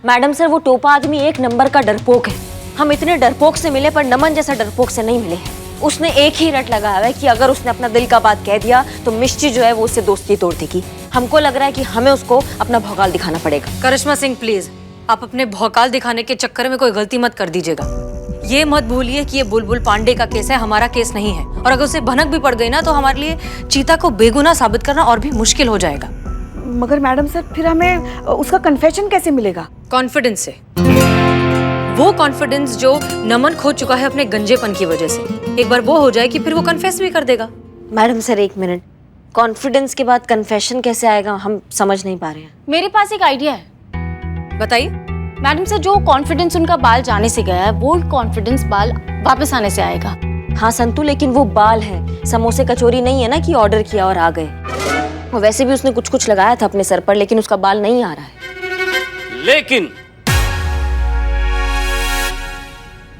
Madam sir, वो टोपा आदमी एक नंबर का डरपोक है। हम इतने डरपोक से मिले पर नमन जैसा डरपोक से नहीं मिले हैं। उसने एक ही रट लगाया है कि अगर उसने अपना दिल का बात कह दिया तो मिष्टी जो है वो उससे दोस्ती तोड़ देगी। हमको लग रहा है कि हमें उसको अपना भौकाल दिखाना पड़ेगा। करिश्मा सिंह प्लीज, आप अपने भौकाल दिखाने के चक्कर में कोई गलती मत कर दीजिएगा। ये मत भूलिए कि ये बुलबुल पांडे का केस है, हमारा केस नहीं है। और अगर उसे भनक भी पड़ गई ना तो हमारे लिए चीता को बेगुनाह साबित करना और भी मुश्किल हो जाएगा। मगर मैडम सर, फिर हमें उसका कन्फेशन कैसे मिलेगा? कॉन्फिडेंस से, वो कॉन्फिडेंस जो नमन खो चुका है अपने गंजेपन की वजह से। एक बार वो हो जाए कि फिर वो कन्फेस भी कर देगा। मैडम सर एक मिनट, कॉन्फिडेंस के बाद कन्फेशन कैसे आएगा? हम समझ नहीं पा रहे हैं। मेरे पास एक आइडिया है। बताइए। मैडम सर, जो कॉन्फिडेंस उनका बाल जाने से गया है वो कॉन्फिडेंस बाल वापस आने से आएगा। हाँ संतु, लेकिन वो बाल है, समोसे कचौरी नहीं है ना कि ऑर्डर किया और आ गए। वैसे भी उसने कुछ कुछ लगाया था अपने सर पर, लेकिन उसका बाल नहीं आ रहा है।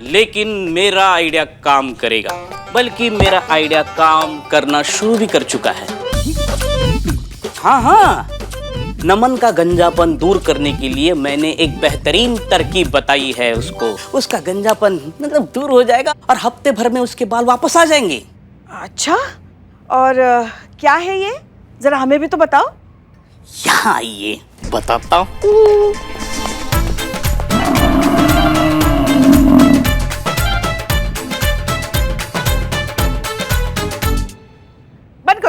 लेकिन मेरा आइडिया काम करेगा, बल्कि मेरा आइडिया काम करना शुरू भी कर चुका है। हाँ, नमन का गंजापन दूर करने के लिए मैंने एक बेहतरीन तरकीब बताई है उसको। उसका गंजापन मतलब दूर हो जाएगा और हफ्ते भर में उसके बाल वापस आ जाएंगे। अच्छा, और क्या है ये? जरा हमें भी तो बताओ। यहाँ आइए, बताता हूँ।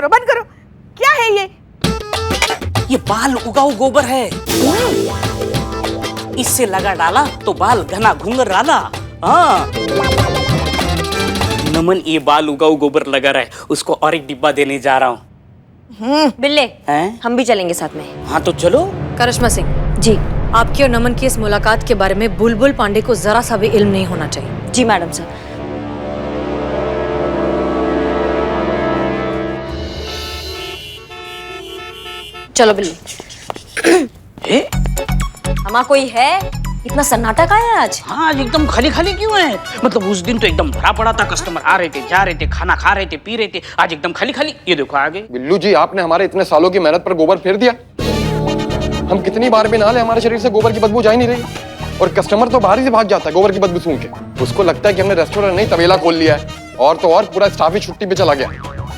बंद करो, क्या है ये? ये बाल उगाऊ गोबर है। इससे लगा डाला तो बाल घना घुंघर डाला। हाँ, नमन ये बाल उगाऊ गोबर लगा रहा है, उसको और एक डिब्बा देने जा रहा हूँ। बिल्ले, हैं? हम भी चलेंगे साथ में। हाँ तो चलो। करिश्मा सिंह जी। आपकी और नमन की इस मुलाकात के बारे में बुलबुल पांडे को जरा सा भी इल्म नहीं होना चाहिए। जी मैडम सर। चलो बिल्ली। हमारा कोई है? इतना सन्नाटा का है आज? हाँ, आज एकदम खाली खाली क्यों है? मतलब उस दिन तो एकदम भरा पड़ा था, कस्टमर आ रहे थे, जा रहे थे, खाना खा रहे थे, पी रहे थे। आज एकदम खाली खाली। ये देखो आ गए। बिल्लू जी, आपने हमारे इतने सालों की मेहनत पर गोबर फेर दिया। हम कितनी बार भी नहा ले, हमारे शरीर से गोबर की बदबू जा ही नहीं रही। और कस्टमर तो बाहर ही से भाग जाता है गोबर की बदबू सूंघ के। उसको लगता है कि हमने रेस्टोरेंट नहीं तबेला खोल लिया है। और तो और पूरा स्टाफ ही छुट्टी पे चला गया।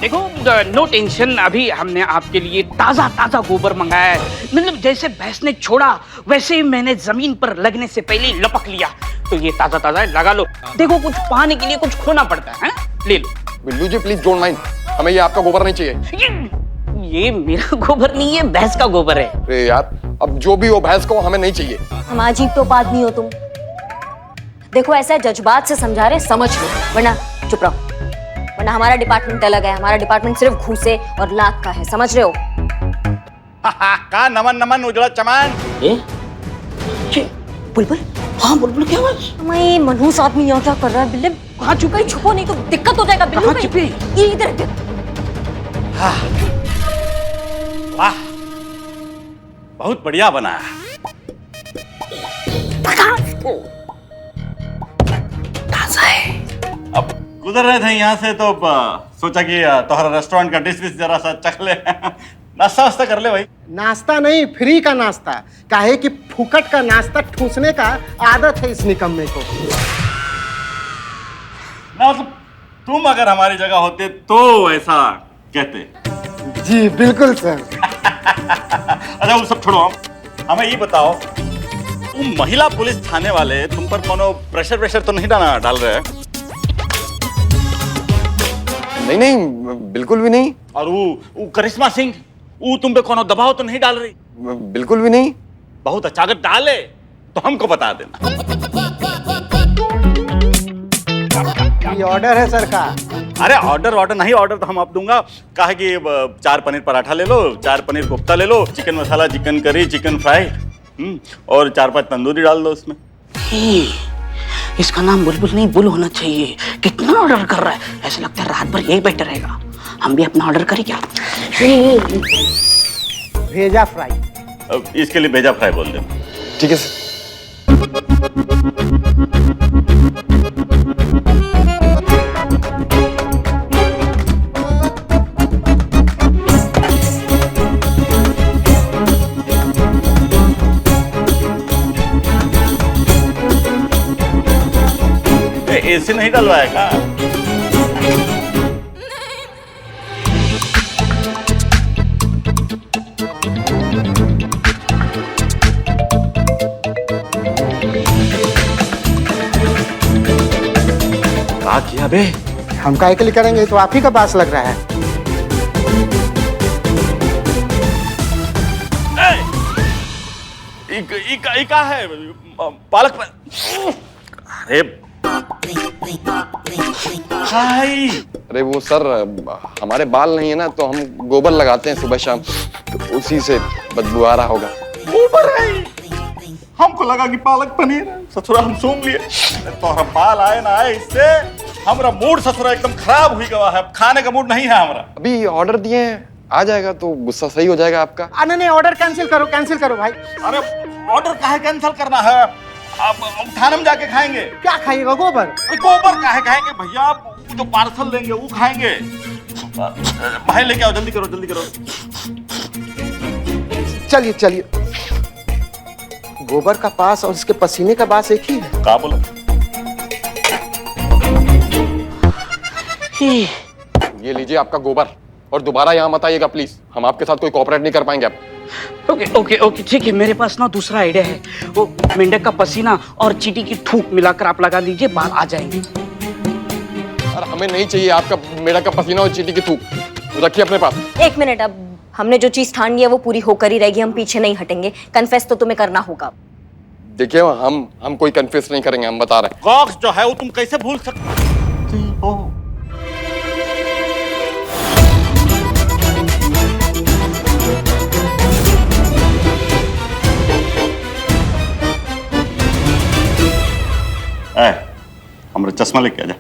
देखो, नो टेंशन, अभी हमने आपके लिए ताजा ताजा गोबर मंगाया है। मतलब जैसे भैंस ने छोड़ा वैसे ही मैंने जमीन पर लगने से पहले ही लपक लिया। तो ये ताजा ताजा है, लगा लो। देखो, कुछ पाने के लिए कुछ खोना पड़ता है, ले लो। बिल्लू जी प्लीज डोंट माइंड, हमें ये आपका गोबर नहीं चाहिए। ये मेरा गोबर नहीं है, भैंस का गोबर है। अरे यार, अब जो भी हो भैंस को हमें नहीं चाहिए। हम अजीब तो आदमी हो तुम। देखो, ऐसा जज्बात से समझा रहे, समझ लो, वरना चुप रहो। वरना हमारा डिपार्टमेंट अलग है। हमारा डिपार्टमेंट सिर्फ घूसे और लात का है, समझ रहे हो? का नमन नमन उजड़ा चमान। बुलबुल। हाँ बुलबुल, क्या हुआ? मैं मनहूस आदमी यहाँ क्या कर रहा है? बिल्ले कहाँ छुपे? छुपो नहीं तो दिक्कत हो जाएगा। बिल्लू छुपे? ये इधर। वाह, बहुत बढ़िया बना। अब गुजर रहे थे यहाँ से तो सोचा कि तुम्हारा रेस्टोरेंट का डिश जरा सा चख ले। नाश्ता वास्ता कर ले भाई। नाश्ता नहीं, फ्री का नाश्ता। काहे कि फुकट का नाश्ता ठूसने का आदत है इस निकम्मे को। ना मतलब तुम अगर हमारी जगह होते तो ऐसा कहते। जी बिल्कुल सर। अच्छा वो सब छोड़ो, हमें ये बताओ, तुम महिला पुलिस थाने वाले तुम पर कोनो प्रेशर तो नहीं डाल रहे हैं? नहीं, बिल्कुल भी नहीं। और वो करिश्मा सिंह, वो तुम पे कोनो दबाव तो नहीं डाल रही? बिल्कुल भी नहीं। बहुत अच्छा, अगर डाले तो हमको बता देना। ये ऑर्डर है सर का। अरे ऑर्डर नहीं, ऑर्डर तो हम आप दूंगा। कहा कि 4 पनीर पराठा ले लो, 4 पनीर कोफ्ता ले लो, चिकन मसाला, चिकन करी, चिकन फ्राई, और 4-5 तंदूरी डाल दो उसमें। इसका नाम बुलबुल नहीं, बुल होना चाहिए। कितना ऑर्डर कर रहा है, ऐसा लगता है रात भर यही बैठा रहेगा। हम भी अपना ऑर्डर करें क्या? भेजा फ्राई। अब इसके लिए भेजा फ्राई बोल दे। ठीक है सर। एसी नहीं डलवाएगा? क्या किया बे? हम काहे के लिए करेंगे, तो आप ही का बास लग रहा है। इका है पालक। अरे हाय, अरे वो सर हमारे बाल नहीं है ना, तो हम गोबर लगाते हैं सुबह शाम, तो उसी से बदबू आ रहा होगा। ऊपर है, हमको लगा कि पालक पनीर है। ससुरा हम सूंघ लिए, तो हम बाल आए ना आए, इससे हमारा मूड ससुरा एकदम खराब हुई गवा है। खाने का मूड नहीं है हमारा। अभी ऑर्डर दिए हैं, आ जाएगा तो गुस्सा सही हो जाएगा आपका। नहीं, ऑर्डर कैंसिल करो भाई। अरे ऑर्डर काहे कैंसिल करना है? अब थाने में जाके खाएंगे। क्या खाइएगा, गोबर? गोबर काहे खाएंगे भैया? आप जो पार्सल देंगे वो खाएंगे। भाई लेके आओ, जल्दी करो। चलिए। गोबर का पास और उसके पसीने का बास एक ही है। क्या बोला? ये लीजिए आपका गोबर, और दोबारा यहाँ मत आइएगा प्लीज, हम आपके साथ कोई कोऑपरेट नहीं कर पाएंगे अब। ओके ठीक है। मेरे पास ना दूसरा आइडिया है। वो मेंढक का पसीना और चींटी की थूक मिलाकर आप लगा दीजिए, बाल आ जाएंगे। और हमें नहीं चाहिए आपका मेढक का पसीना और चींटी की थूक, रखिए अपने पास। एक मिनट, अब हमने जो चीज ठान ली है वो पूरी होकर ही रहेगी, हम पीछे नहीं हटेंगे। कन्फेस तो तुम्हें करना होगा। देखिए हम कोई कन्फेस नहीं करेंगे, हम बता रहे हैं। कॉक्स जो है वो तुम कैसे भूल सकते हो? हमरा चश्मा लेके आ जा।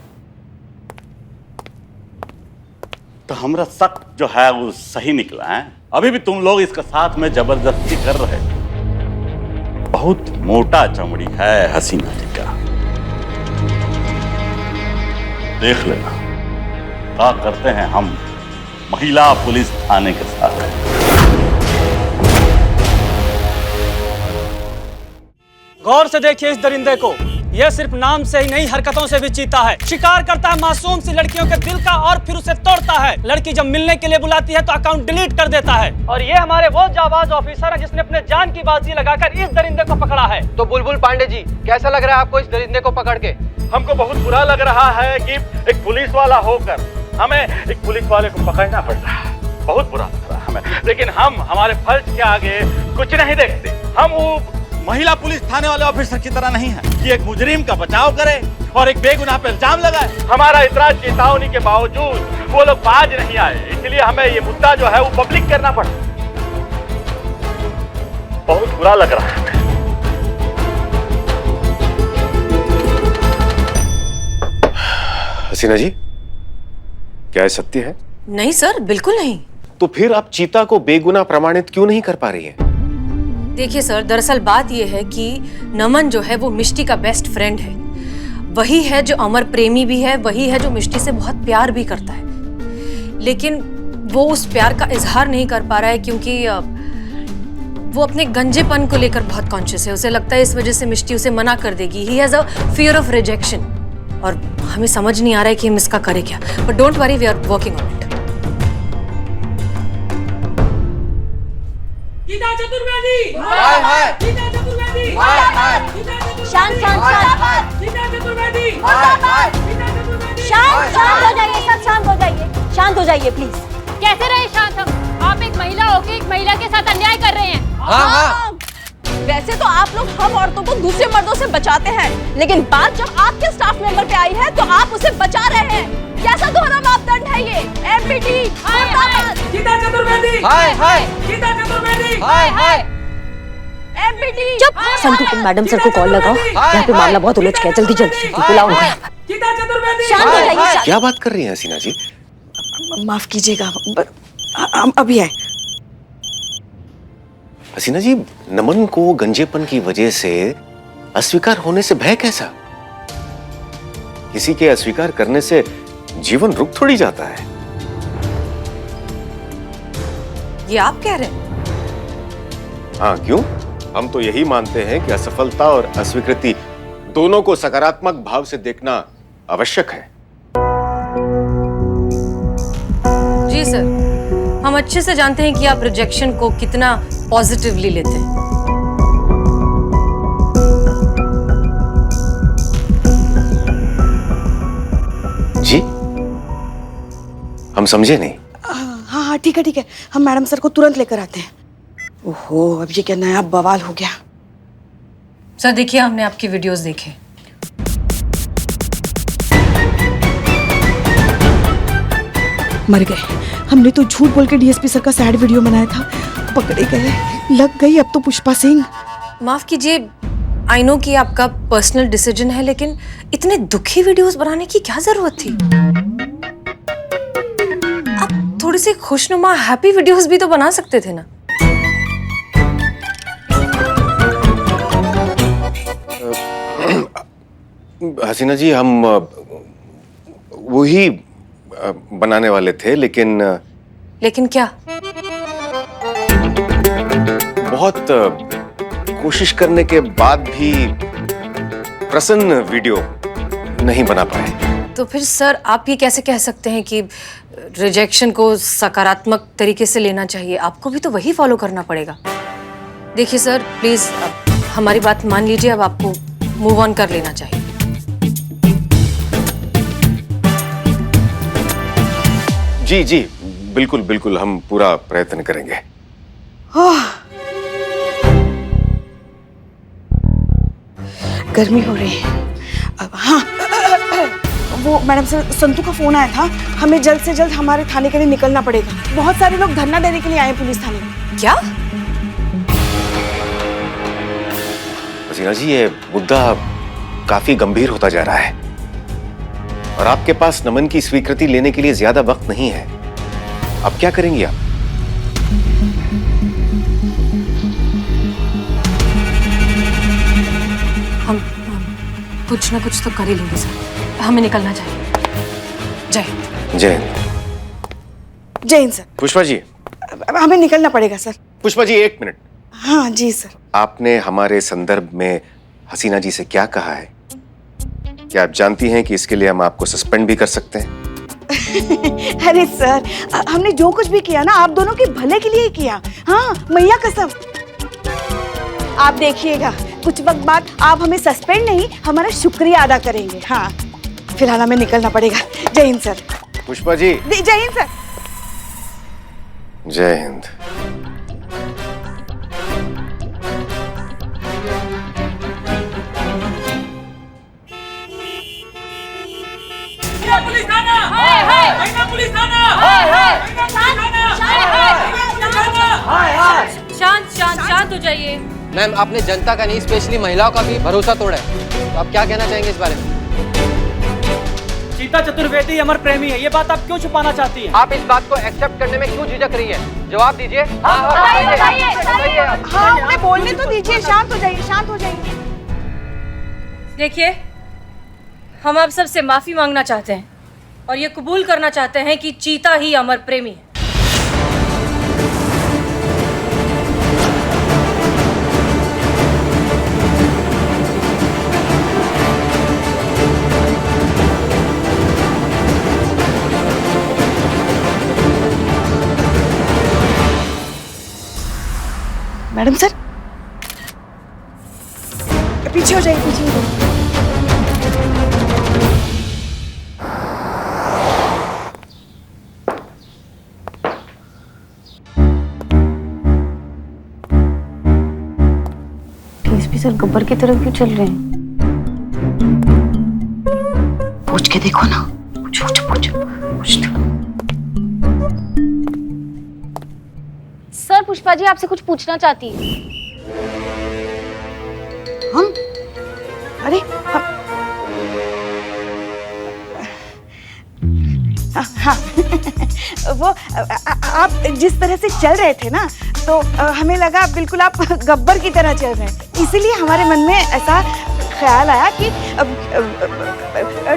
तो हमरा शक जो है वो सही निकला है। अभी भी तुम लोग इसका साथ में जबरदस्ती कर रहे हो। बहुत मोटा चमड़ी है हसीना जी का, देख लेना क्या करते हैं हम महिला पुलिस थाने के साथ। गौर से देखिए इस दरिंदे को, यह सिर्फ नाम से ही नहीं हरकतों से भी चीता है। शिकार करता है मासूम सी लड़कियों के दिल का और फिर उसे तोड़ता है। लड़की जब मिलने के लिए बुलाती है तो अकाउंट डिलीट कर देता है। और ये हमारे वो जाबाज ऑफिसर है जिसने अपने जान की बाजी लगाकर इस दरिंदे को पकड़ा है। तो बुलबुल पांडे जी, कैसा लग रहा है आपको इस दरिंदे को पकड़ के? हमको बहुत बुरा लग रहा है कि एक पुलिस वाला होकर हमें एक पुलिस वाले को पकड़ना पड़ रहा है। बहुत बुरा लग रहा है हमें, लेकिन हम हमारे फर्ज के आगे कुछ नहीं देखते। हम वो महिला पुलिस थाने वाले ऑफिसर की तरह नहीं है कि एक मुजरिम का बचाव करे और एक बेगुनाह पर इल्जाम लगाए। हमारा इतना चेतावनी के बावजूद वो लोग बाज नहीं आए, इसलिए हमें ये मुद्दा जो है वो पब्लिक करना पड़ा। बहुत बुरा लग रहा है। हसीना जी, क्या ये सत्य है? नहीं सर, बिल्कुल नहीं। तो फिर आप चीता को बेगुनाह प्रमाणित क्यों नहीं कर पा रही हैं? देखिए सर, दरअसल बात यह है कि नमन जो है वो मिष्टी का बेस्ट फ्रेंड है। वही है जो अमर प्रेमी भी है, वही है जो मिष्टी से बहुत प्यार भी करता है। लेकिन वो उस प्यार का इजहार नहीं कर पा रहा है क्योंकि वो अपने गंजेपन को लेकर बहुत कॉन्शियस है। उसे लगता है इस वजह से मिष्टी उसे मना कर देगी। He has a fear of rejection, और हमें समझ नहीं आ रहा है कि हम इसका करें क्या। But don't worry, we are working on it. Chaturvedi, hi hi. Chaturvedi, hi hi. शांत हो जाइए, सब शांत हो जाइए प्लीज। कैसे रहे शांत हम? आप एक महिला होकर एक महिला के साथ अन्याय कर रहे हैं। हाँ। वैसे तो आप लोग हम औरतों को दूसरे मर्दों से बचाते हैं, लेकिन बात जब आपके स्टाफ मेंबर पे आई है तो आप उसे बचा रहे हैं। कैसा दोहरा मापदंड है ये? एमपीटी गीता चतुर्वेदी, हाय हाय। गीता चतुर्वेदी, हाय हाय। एमपीटी चुप। संतू, तुम मैडम सर को कॉल लगाओ, यहाँ पे मामला बहुत उलझ गया। जल्दी बुलाओ उनको यहाँ पर। गीता चतुर्वेदी, शांत हो जाइए। क्या बात कर रही हैं हसीना जी? माफ कीजिएगा, हम अभी आए। हसीना जी, नमन को गंजेपन की वजह से अस्वीकार होने से भय कैसा? किसी के अस्वीकार करने से जीवन रुक थोड़ी जाता है। ये आप कह रहे हैं? हाँ, क्यों? हम तो यही मानते हैं कि असफलता और अस्वीकृति दोनों को सकारात्मक भाव से देखना आवश्यक है। जी सर, हम अच्छे से जानते हैं कि आप रिजेक्शन को कितना पॉजिटिवली लेते हैं। जी, हम समझे नहीं। हाँ हाँ ठीक है, हम मैडम सर को तुरंत लेकर आते हैं। ओहो, अब ये क्या नया बवाल हो गया। सर देखिए, हमने आपकी वीडियोस देखे। मर गए, हमने तो झूठ बोल के डीएसपी सर का सैड वीडियो बनाया था, पकड़े गए, लग गई अब तो पुष्पा सिंह। माफ कीजिए, आई नो कि आपका पर्सनल डिसीजन है, लेकिन इतने दुखी वीडियोस बनाने की क्या जरूरत थी? आप थोड़ी सी खुशनुमा हैप्पी वीडियोस भी तो बना सकते थे ना। हसीना जी, हम वही बनाने वाले थे, लेकिन क्या? बहुत कोशिश करने के बाद भी प्रसन्न वीडियो नहीं बना पाए। तो फिर सर आप ये कैसे कह सकते हैं कि रिजेक्शन को सकारात्मक तरीके से लेना चाहिए? आपको भी तो वही फॉलो करना पड़ेगा। देखिए सर, प्लीज हमारी बात मान लीजिए, अब आपको मूव ऑन कर लेना चाहिए। जी जी, बिल्कुल बिल्कुल, हम पूरा प्रयत्न करेंगे। गर्मी हो रही है। अब हाँ, वो मैडम से संतू का फोन आया था, हमें जल्द से जल्द हमारे थाने के लिए निकलना पड़ेगा। बहुत सारे लोग धरना देने के लिए आए पुलिस थाने में। क्या? हसीना जी, ये मुद्दा काफी गंभीर होता जा रहा है और आपके पास नमन की स्वीकृति लेने के लिए ज्यादा वक्त नहीं है। अब क्या करेंगी आप? हम कुछ ना कुछ तो कर ही लेंगे सर, हमें निकलना चाहिए। जय हिंद। जय हिंद। जय हिंद सर। पुष्पा जी, हमें निकलना पड़ेगा सर। पुष्पा जी, एक मिनट। हाँ जी सर। आपने हमारे संदर्भ में हसीना जी से क्या कहा है? क्या आप जानती हैं कि इसके लिए हम आपको सस्पेंड भी कर सकते हैं? अरे सर, हमने जो कुछ भी किया ना, आप दोनों के भले के लिए ही किया। हाँ, मैया कसम। आप देखिएगा, कुछ वक्त बाद आप हमें सस्पेंड नहीं, हमारा शुक्रिया अदा करेंगे। हाँ, फिलहाल हमें निकलना पड़ेगा। जय हिंद सर। पुष्पा जी। जय हिंद सर। जय हिंद। पुलिस थाना, हाय हाय, पुलिस थाना, हाय हाय, शांत शांत शांत हो जाइए। मैम, आपने जनता का नहीं, स्पेशली महिलाओं का भी भरोसा तोड़ा है, तो आप क्या कहना चाहेंगे इस बारे में? चीता चतुर्वेदी अमर प्रेमी है, ये बात आप क्यों छुपाना चाहती हैं? आप इस बात को एक्सेप्ट करने में क्यों झिझक रही है? जवाब दीजिए। हाँ, उन्हें बोलने तो दीजिए। शांत हो जाइए, शांत हो जाइए। देखिए, हम आप सबसे माफी मांगना चाहते हैं और ये कबूल करना चाहते हैं कि चीता ही अमर प्रेमी है। मैडम सर, पीछे हो जाइए, पीछे हो जाइए। डीएसपी सर गब्बर की तरफ क्यों चल रहे हैं? पूछ के देखो ना, पूछ लो। सर, पुष्पा जी आपसे कुछ पूछना चाहती है। हम? अरे हाँ वो आप जिस तरह से चल रहे थे ना, तो हमें लगा बिल्कुल आप गब्बर की तरह चल रहे हैं, इसीलिए हमारे मन में ऐसा ख्याल आया कि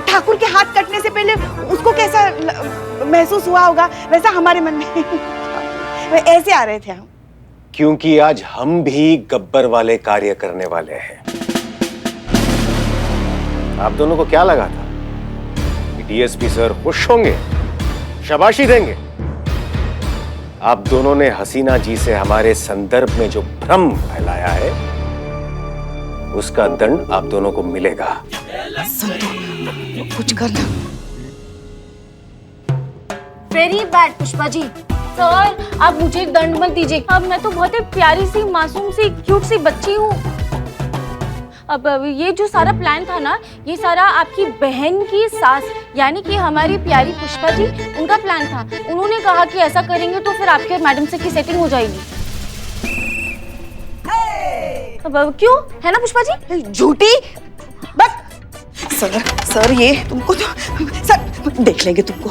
ठाकुर के हाथ कटने से पहले उसको कैसा महसूस हुआ होगा, वैसा हमारे मन में ऐसे आ रहे थे हम। क्योंकि आज हम भी गब्बर वाले कार्य करने वाले हैं। आप दोनों को क्या लगा था डीएसपी सर खुश होंगे, शाबाशी देंगे। आप दोनों ने हसीना जी से हमारे संदर्भ में जो भ्रम फैलाया है, उसका दंड आप दोनों को मिलेगा। कुछ करना। Very bad Pushpa ji. Sir आप मुझे दंड मत दीजिए। अब मैं तो बहुत ही प्यारी सी, मासूम सी, क्यूट सी बच्ची हूँ। अब ये जो सारा प्लान था ना, ये सारा आपकी बहन की सास यानी कि हमारी प्यारी पुष्पा जी, उनका प्लान था। उन्होंने कहा कि ऐसा करेंगे तो फिर आपके और मैडम से की सेटिंग हो जाएगी। अब क्यों है ना पुष्पा जी? झूठी बस। सर ये तुमको तो सर देख लेंगे तुमको।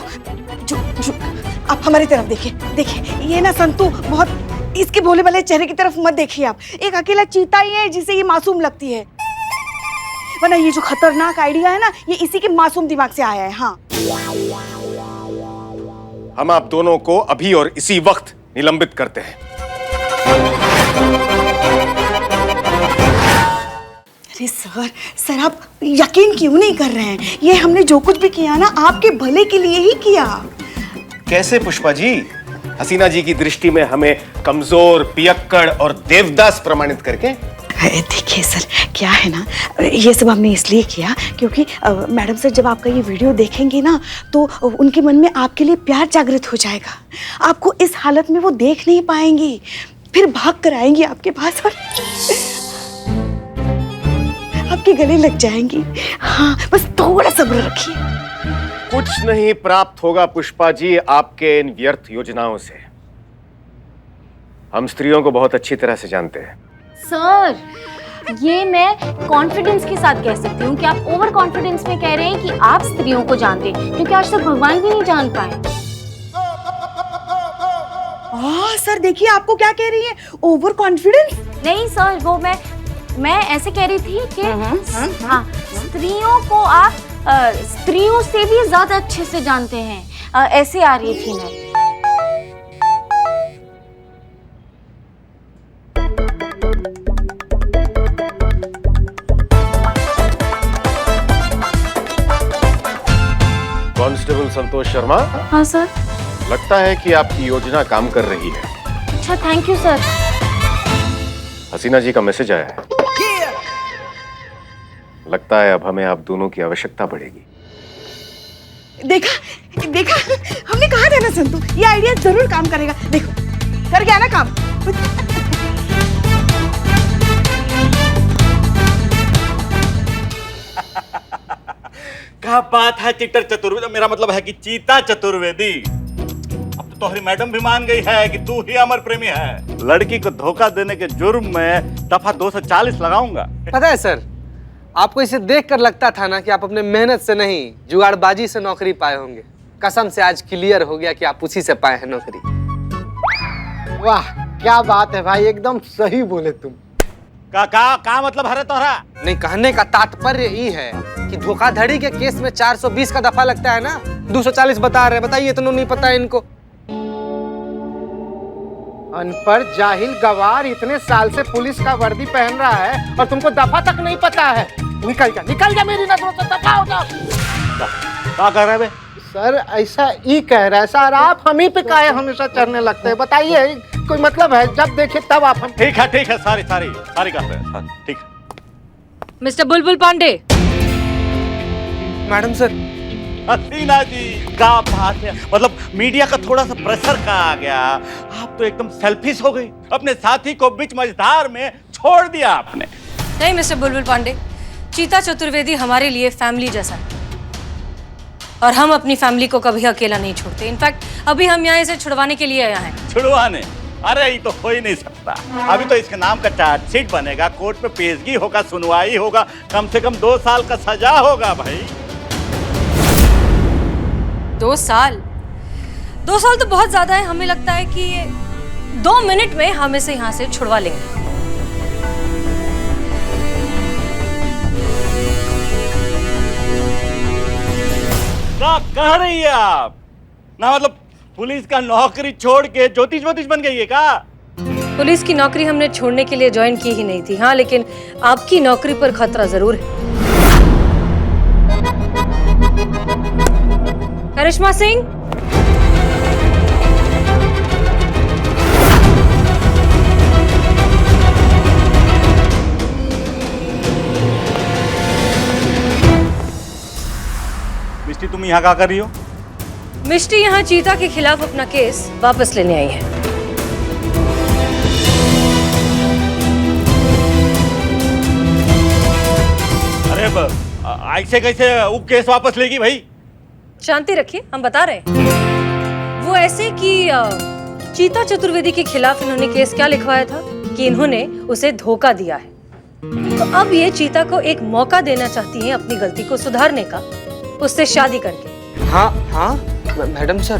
आप हमारी तरफ देखिए ये ना संतू बहुत, इसके भोले वाले चेहरे की तरफ मत देखिए आप। एक अकेला चीता ही है जिसे ये मासूम लगती है, वरना ये जो खतरनाक आइडिया है ना, ये इसी के मासूम दिमाग से आया है। हाँ, हम आप दोनों को अभी और इसी वक्त निलंबित करते हैं। अरे सर आप यकीन क्यों नहीं कर रहे हैं? ये हमने जो कुछ भी किया ना, आपके भले के लिए ही किया। कैसे पुष्पा जी? हसीना जी की दृष्टि में हमें कमजोर, पियक्कड़ और देवदास प्रमाणित करके? देखिए सर, क्या है ना, ये सब हमने इसलिए किया क्योंकि मैडम सर जब आपका ये वीडियो देखेंगे ना, तो उनके मन में आपके लिए प्यार जागृत हो जाएगा। आपको इस हालत में वो देख नहीं पाएंगी, फिर भाग कर आएंगी आपके पास और आपके गले लग जाएंगी। हाँ, बस थोड़ा सब्र रखिए। कुछ नहीं प्राप्त होगा पुष्पा जी आपके इन व्यर्थ योजनाओं से। हम स्त्रियों को बहुत अच्छी तरह से जानते हैं। सर ये मैं कॉन्फिडेंस के साथ कह सकती हूँ कि आप ओवर कॉन्फिडेंस में कह रहे हैं कि आप स्त्रियों को जानते हैं, क्योंकि आज तक भगवान भी नहीं जान पाए। सर देखिए आपको क्या कह रही है, ओवर कॉन्फिडेंस? नहीं सर, वो मैं ऐसे कह रही थी कि हाँ, स्त्रियों को आप स्त्रियों से भी ज्यादा अच्छे से जानते हैं, ऐसे आ रही थी मैं। कांस्टेबल संतोष शर्मा। हाँ सर। लगता है कि आपकी योजना काम कर रही है। अच्छा, थैंक यू सर। हसीना जी का मैसेज आया है। लगता है अब हमें आप दोनों की आवश्यकता पड़ेगी। देखा हमने कहा था ना संतू, ये आइडिया जरूर काम करेगा। देखो कर गया ना काम। क्या बात है चिट्टर चतुर्वेदी, मेरा मतलब है कि चीता चतुर्वेदी। अब तो तुम्हारी मैडम भी मान गई है कि तू ही अमर प्रेमी है। लड़की को धोखा देने के जुर्म में दफा 240 लगाऊंगा। पता है सर, आपको इसे देखकर लगता था ना कि आप अपने मेहनत से नहीं, जुगाड़बाजी से नौकरी पाए होंगे। कसम से आज क्लियर हो गया कि आप उसी से पाए हैं नौकरी। वाह क्या बात है भाई, एकदम सही बोले तुम। का मतलब है तोहरा? नहीं, कहने का तात्पर्य यही है कि धोखाधड़ी के केस में 420 का दफा लगता है ना, 240 बता रहे। बताइए, इतना नहीं पता है इनको। अनपढ़ जाहिल गवार इतने साल से पुलिस का वर्दी पहन रहा है और तुमको दफा तक नहीं पता है। निकल जा मेरी नजरों से, दफा हो जाओ। क्या कर रहे हैं? सर ऐसा ही कह रहा है सर, आप हम ही पे काहे हमेशा चढ़ने लगते हैं? बताइए कोई मतलब है? जब देखे तब आप हम। ठीक है सारी कर रहे हैं। ठीक है mister Bulbul Pandey. Madam sir. Haseena ji क्या बात है, मतलब मीडिया का थोड़ा सा प्रेशर का आ गया। आप तो एकदम सेल्फिश हो गई, अपने साथी को बीच मझधार में छोड़ दिया आपने। नहीं मिस्टर बुलबुल पांडे, चीता चतुर्वेदी हमारे लिए फैमिली जैसा है और हम अपनी फैमिली को कभी अकेला नहीं छोड़ते। इनफैक्ट अभी हम यहाँ इसे छुड़वाने के लिए आए हैं। छुड़वाने? अरे ये तो हो ही नहीं सकता। अभी तो इसके नाम का चार्जशीट बनेगा, कोर्ट में पेशगी होगा, सुनवाई होगा, कम से कम 2 साल का सजा होगा भाई। 2 साल? 2 साल तो बहुत ज्यादा है। हमें लगता है कि 2 मिनट में हम इसे यहाँ से छुड़वा लेंगे। क्या कह रही है आप? ना मतलब पुलिस का नौकरी छोड़ के ज्योतिष बन गई है क्या? पुलिस की नौकरी हमने छोड़ने के लिए ज्वाइन की ही नहीं थी। हाँ, लेकिन आपकी नौकरी पर खतरा जरूर है। करिश्मा सिंह, मिष्टी तुम यहाँ क्या कर रही हो? मिष्टी यहाँ चीता के खिलाफ अपना केस वापस लेने आई है। अरे ऐसे कैसे वो केस वापस लेगी भाई? शांति रखिए, हम बता रहे हैं। वो ऐसे कि चीता चतुर्वेदी के खिलाफ इन्होंने केस क्या लिखवाया था कि इन्होंने उसे धोखा दिया है। तो अब ये चीता को एक मौका देना चाहती हैं अपनी गलती को सुधारने का, उससे शादी करके। हाँ हाँ मैडम सर,